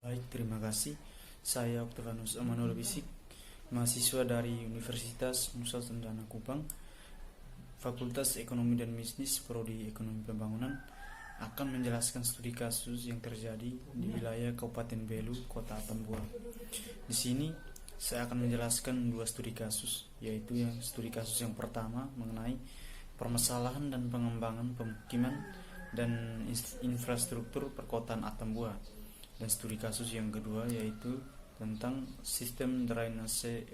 Baik, terima kasih. Saya Octavianus Emanuel Bisik, mahasiswa dari Universitas Nusa Cendana Kupang, Fakultas Ekonomi dan Bisnis, Prodi Ekonomi Pembangunan, akan menjelaskan studi kasus yang terjadi di wilayah Kabupaten Belu, Kota Atambua. Di sini saya akan menjelaskan dua studi kasus, yaitu yang studi kasus yang pertama mengenai permasalahan dan pengembangan pemukiman dan infrastruktur perkotaan Atambua, dan studi kasus yang kedua yaitu tentang sistem drainase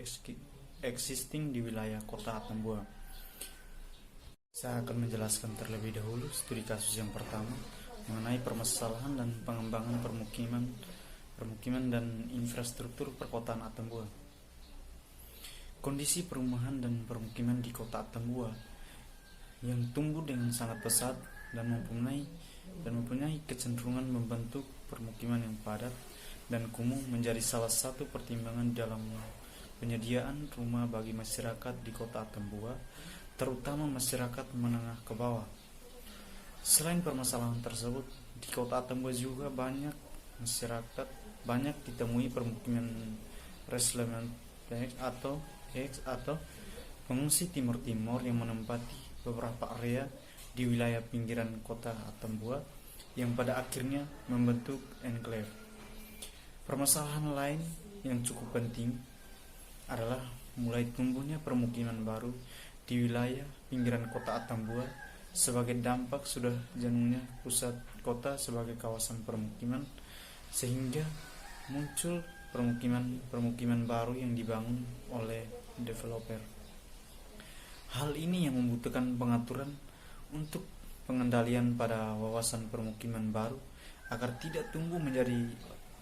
existing di wilayah Kota Atambua. Saya akan menjelaskan terlebih dahulu studi kasus yang pertama mengenai permasalahan dan pengembangan permukiman dan infrastruktur perkotaan Atambua. Kondisi perumahan dan permukiman di Kota Atambua yang tumbuh dengan sangat pesat dan mempunyai kecenderungan membentuk permukiman yang padat dan kumuh menjadi salah satu pertimbangan dalam penyediaan rumah bagi masyarakat di Kota Atambua, terutama masyarakat menengah ke bawah. Selain permasalahan tersebut, di Kota Atambua juga banyak ditemui permukiman resettlement atau pengungsi timur-timur yang menempati beberapa area di wilayah pinggiran Kota Atambua yang pada akhirnya membentuk enclave. Permasalahan lain yang cukup penting adalah mulai tumbuhnya permukiman baru di wilayah pinggiran Kota Atambua sebagai dampak sudah jenuhnya pusat kota sebagai kawasan permukiman, sehingga muncul permukiman baru yang dibangun oleh developer. Hal ini yang membutuhkan pengaturan untuk pengendalian pada wawasan permukiman baru agar tidak tumbuh menjadi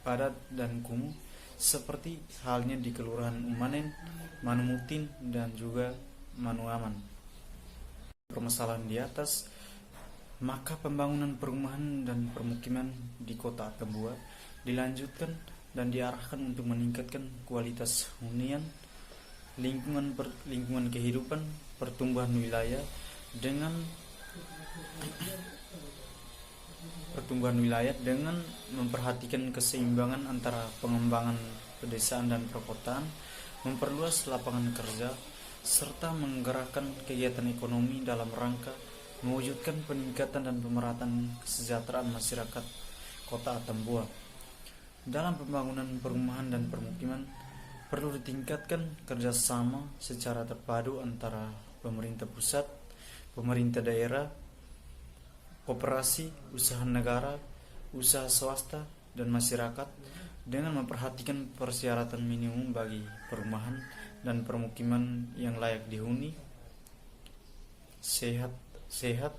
padat dan kumuh seperti halnya di Kelurahan Umanen, Manumutin, dan juga Manuaman. Permasalahan di atas, maka pembangunan perumahan dan permukiman di Kota Atambua dilanjutkan dan diarahkan untuk meningkatkan kualitas hunian, lingkungan kehidupan, pertumbuhan wilayah dengan memperhatikan keseimbangan antara pengembangan pedesaan dan perkotaan, memperluas lapangan kerja, serta menggerakkan kegiatan ekonomi dalam rangka mewujudkan peningkatan dan pemerataan kesejahteraan masyarakat Kota Atambua. Dalam pembangunan perumahan dan permukiman, perlu ditingkatkan kerjasama secara terpadu antara pemerintah pusat, pemerintah daerah, koperasi, usaha negara, usaha swasta, dan masyarakat dengan memperhatikan persyaratan minimum bagi perumahan dan permukiman yang layak dihuni, sehat,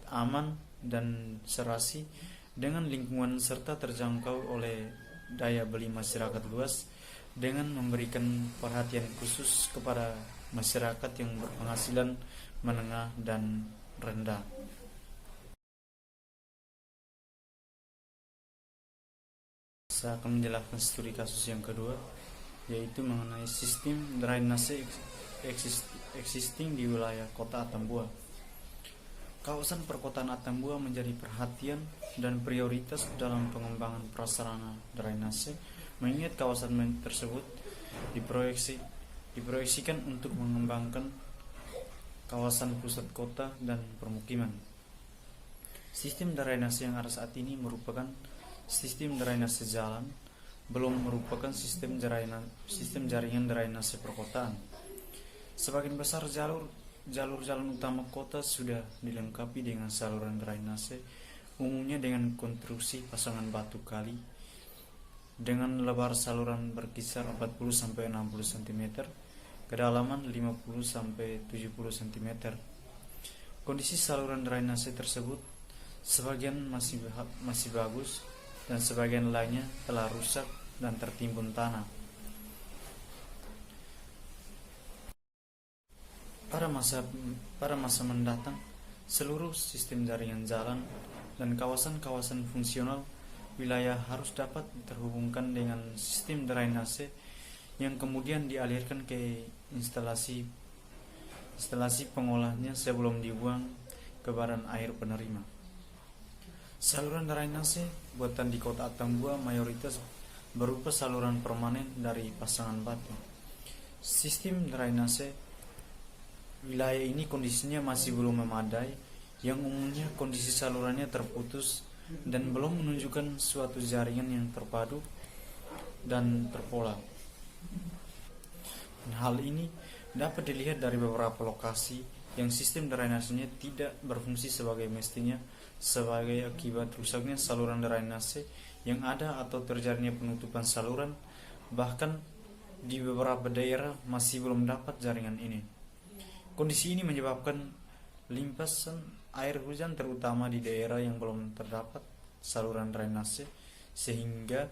aman, dan serasi dengan lingkungan serta terjangkau oleh daya beli masyarakat luas, dengan memberikan perhatian khusus kepada masyarakat yang berpenghasilan menengah dan rendah. Saya akan menjelaskan studi kasus yang kedua, yaitu mengenai sistem drainase existing di wilayah Kota Atambua. Kawasan perkotaan Atambua menjadi perhatian dan prioritas dalam pengembangan prasarana drainase, mengingat kawasan tersebut diproyeksikan untuk mengembangkan kawasan pusat kota dan permukiman. Sistem drainase yang ada saat ini merupakan sistem drainase jalan, belum merupakan sistem jaringan drainase perkotaan. Sebagian besar jalur-jalan utama kota sudah dilengkapi dengan saluran drainase, umumnya dengan konstruksi pasangan batu kali dengan lebar saluran berkisar 40-60 cm, kedalaman 50-70 cm. Kondisi saluran drainase tersebut sebagian masih bagus dan sebagian lainnya telah rusak dan tertimbun tanah. Pada masa mendatang, seluruh sistem jaringan jalan dan kawasan-kawasan fungsional wilayah harus dapat terhubungkan dengan sistem drainase yang kemudian dialirkan ke instalasi pengolahnya sebelum dibuang ke badan air penerima. Saluran drainase buatan di Kota Atambua mayoritas berupa saluran permanen dari pasangan batu. Sistem drainase wilayah ini kondisinya masih belum memadai, yang umumnya kondisi salurannya terputus dan belum menunjukkan suatu jaringan yang terpadu dan terpola. Hal ini dapat dilihat dari beberapa lokasi yang sistem drainasenya tidak berfungsi sebagai mestinya sebagai akibat rusaknya saluran drainase yang ada atau terjadinya penutupan saluran, bahkan di beberapa daerah masih belum dapat jaringan ini. Kondisi ini menyebabkan limpasan air hujan terutama di daerah yang belum terdapat saluran drainase, sehingga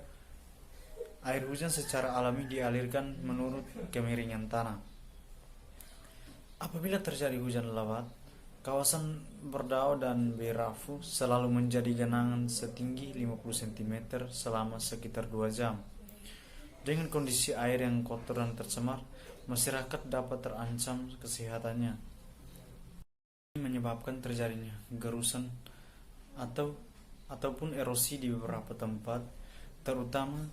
air hujan secara alami dialirkan menurut kemiringan tanah. Apabila terjadi hujan lebat, kawasan Berdao dan Berafu selalu menjadi genangan setinggi 50 cm selama sekitar 2 jam. Dengan kondisi air yang kotor dan tercemar, masyarakat dapat terancam kesehatannya. Ini menyebabkan terjadinya gerusan ataupun erosi di beberapa tempat, terutama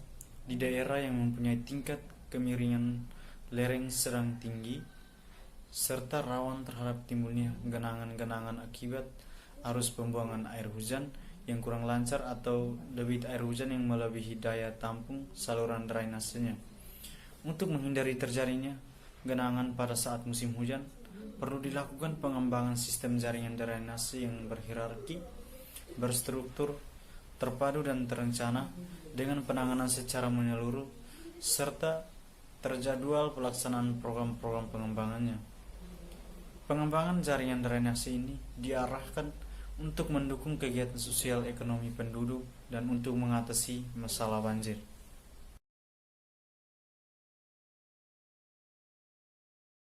di daerah yang mempunyai tingkat kemiringan lereng sedang tinggi, serta rawan terhadap timbulnya genangan-genangan akibat arus pembuangan air hujan yang kurang lancar atau debit air hujan yang melebihi daya tampung saluran drainasenya. Untuk menghindari terjadinya genangan pada saat musim hujan, perlu dilakukan pengembangan sistem jaringan drainase yang berhierarki, berstruktur, terpadu dan terencana dengan penanganan secara menyeluruh serta terjadwal pelaksanaan program-program pengembangannya. Pengembangan jaringan drainase ini diarahkan untuk mendukung kegiatan sosial ekonomi penduduk dan untuk mengatasi masalah banjir.